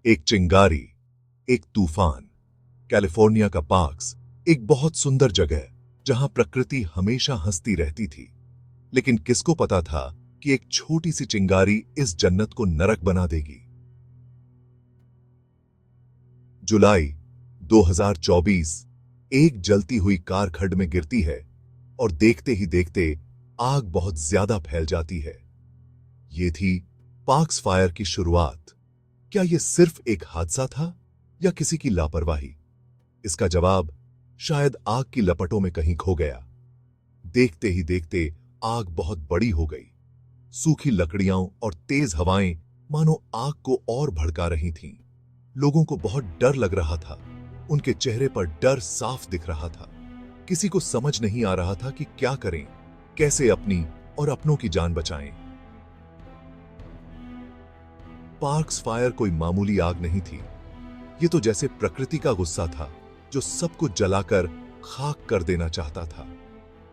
एक चिंगारी, एक तूफान। कैलिफोर्निया का पार्क्स एक बहुत सुंदर जगह जहां प्रकृति हमेशा हंसती रहती थी। लेकिन किसको पता था कि एक छोटी सी चिंगारी इस जन्नत को नरक बना देगी। जुलाई 2024। एक जलती हुई कार खड्ड में गिरती है और देखते ही देखते आग बहुत ज्यादा फैल जाती है। यह थी पार्क्स फायर की शुरुआत। क्या यह सिर्फ एक हादसा था या किसी की लापरवाही? इसका जवाब शायद आग की लपटों में कहीं खो गया। देखते ही देखते आग बहुत बड़ी हो गई। सूखी लकड़ियां और तेज हवाएं मानो आग को और भड़का रही थीं। लोगों को बहुत डर लग रहा था। उनके चेहरे पर डर साफ दिख रहा था। किसी को समझ नहीं आ रहा था कि क्या करें, कैसे अपनी और अपनों की जान बचाएं। पार्क्स फायर कोई मामूली आग नहीं थी। ये तो जैसे प्रकृति का गुस्सा था जो सब कुछ जलाकर खाक कर देना चाहता था।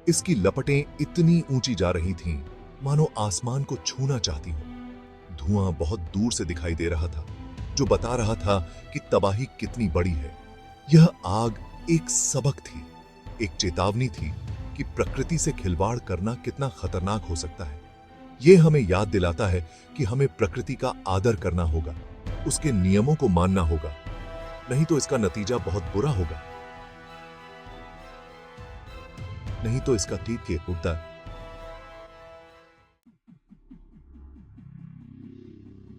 इसकी लपटें इतनी ऊंची जा रही थीं, मानो आसमान को छूना चाहती हो। धुआं बहुत दूर से दिखाई दे रहा था, जो बता रहा था कि तबाही कितनी बड़ी है। यह आग एक सबक थी, एक चेतावनी थी कि प्रकृति से खिलवाड़ करना कितना खतरनाक हो सकता है। यह हमें याद दिलाता है कि हमें प्रकृति का आदर करना होगा, उसके नियमों को मानना होगा, नहीं तो इसका नतीजा बहुत बुरा होगा। नहीं तो इसका ठीक उत्तर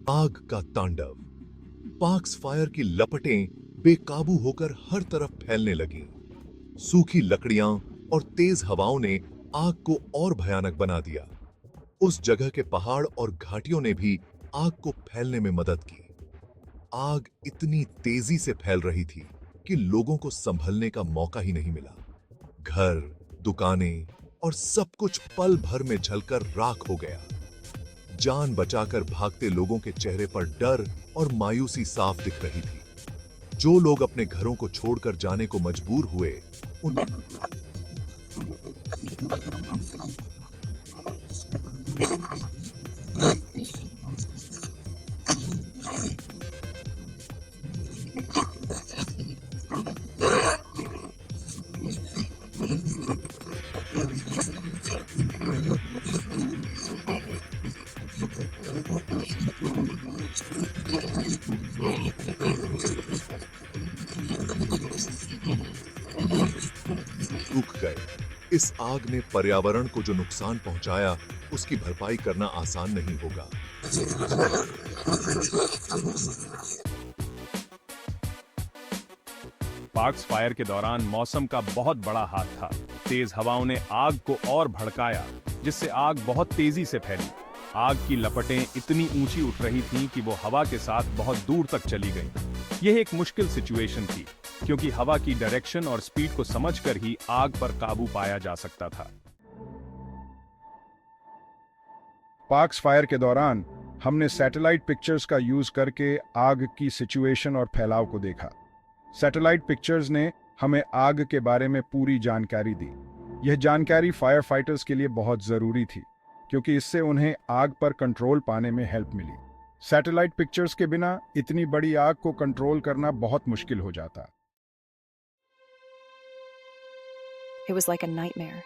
आग का तांडव। पार्क्स फायर की लपटें बेकाबू होकर हर तरफ फैलने लगीं। सूखी लकड़ियां और तेज हवाओं ने आग को और भयानक बना दिया। उस जगह के पहाड़ और घाटियों ने भी आग को फैलने में मदद की। आग इतनी तेजी से फैल रही थी कि लोगों को संभलने का मौका ही नहीं मिला। घर, दुकानें और सब कुछ पल भर में जलकर राख हो गया। जान बचाकर भागते लोगों के चेहरे पर डर और मायूसी साफ दिख रही थी। जो लोग अपने घरों को छोड़कर जाने को मजबूर हुए, उन सूख गए। इस आग ने पर्यावरण को जो नुकसान पहुंचाया, उसकी भरपाई करना आसान नहीं होगा। पार्क्स फायर के दौरान मौसम का बहुत बड़ा हाथ था। तेज हवाओं ने आग को और भड़काया, जिससे आग बहुत तेजी से फैली। आग की लपटें इतनी ऊंची उठ रही थीं कि वो हवा के साथ बहुत दूर तक चली गईं। यह एक मुश्किल सिचुएशन थी, क्योंकि हवा की डायरेक्शन और स्पीड को समझकर ही आग पर काबू पाया जा सकता था। पार्क्स फायर के दौरान हमने सैटेलाइट पिक्चर्स का यूज करके आग की सिचुएशन और फैलाव को देखा। सैटेलाइट पिक्चर्स ने हमें आग के बारे में पूरी जानकारी दी। यह जानकारी फायर फाइटर्स के लिए बहुत जरूरी थी, क्योंकि इससे उन्हें आग पर कंट्रोल पाने में हेल्प मिली। सैटेलाइट पिक्चर्स के बिना इतनी बड़ी आग को कंट्रोल करना बहुत मुश्किल हो जाता। It was like a nightmare.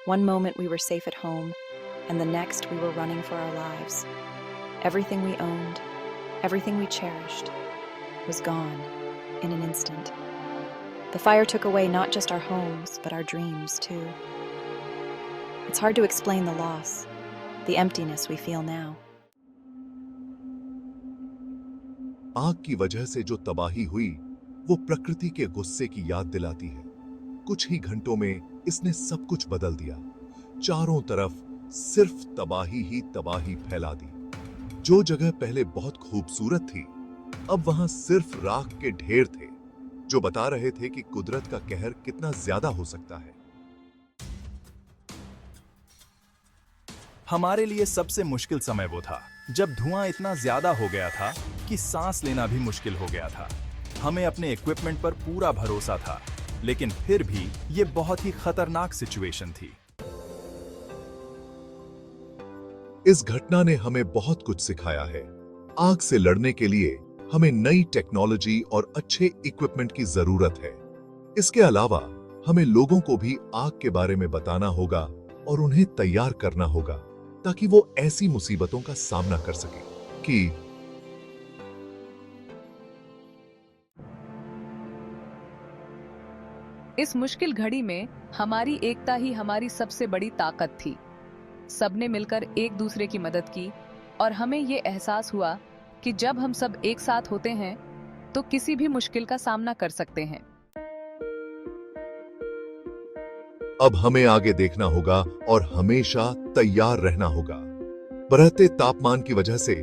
One moment we were safe at home, and the next we were running for our lives. Everything we owned, everything we cherished, was gone in an instant. The fire took away not just our homes, but our dreams too. It's hard to explain the loss, the emptiness we feel now. आग की वजह से जो तबाही हुई, वो प्रकृति के गुस्से की याद दिलाती है। कुछ ही घंटों में इसने सब कुछ बदल दिया। चारों तरफ सिर्फ तबाही ही तबाही फैला दी। जो जगह पहले बहुत खूबसूरत थी, अब वहां सिर्फ राख के ढेर थे, जो बता रहे थे कि कुदरत का कहर कितना ज्यादा हो सकता है। हमारे लिए सबसे मुश्किल समय वो था जब धुआं इतना ज्यादा हो गया था कि सांस लेना भी मुश्किल हो गया था। हमें अपने इक्विपमेंट पर पूरा भरोसा था, लेकिन फिर भी ये बहुत ही खतरनाक सिचुएशन थी। इस घटना ने हमें बहुत कुछ सिखाया है। आग से लड़ने के लिए हमें नई टेक्नोलॉजी और अच्छे इक्विपमेंट की जरूरत है। इसके अलावा हमें लोगों को भी आग के बारे में बताना होगा और उन्हें तैयार करना होगा ताकि वो ऐसी मुसीबतों का सामना कर सके कि इस मुश्किल घड़ी में हमारी एकता ही हमारी सबसे बड़ी ताकत थी। सबने मिलकर एक दूसरे की मदद की और हमें ये एहसास हुआ कि जब हम सब एक साथ होते हैं तो किसी भी मुश्किल का सामना कर सकते हैं। अब हमें आगे देखना होगा और हमेशा तैयार रहना होगा। बढ़ते तापमान की वजह से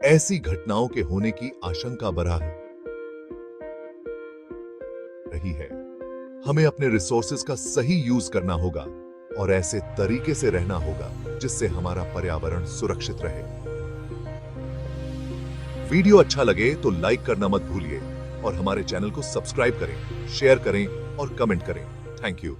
ऐसी घटनाओं के होने की आशंका बढ़ा रही है। हमें अपने रिसोर्सेज का सही यूज करना होगा और ऐसे तरीके से रहना होगा जिससे हमारा पर्यावरण सुरक्षित रहे। वीडियो अच्छा लगे तो लाइक करना मत भूलिए और हमारे चैनल को सब्सक्राइब करें, शेयर करें और कमेंट करें। Thank you.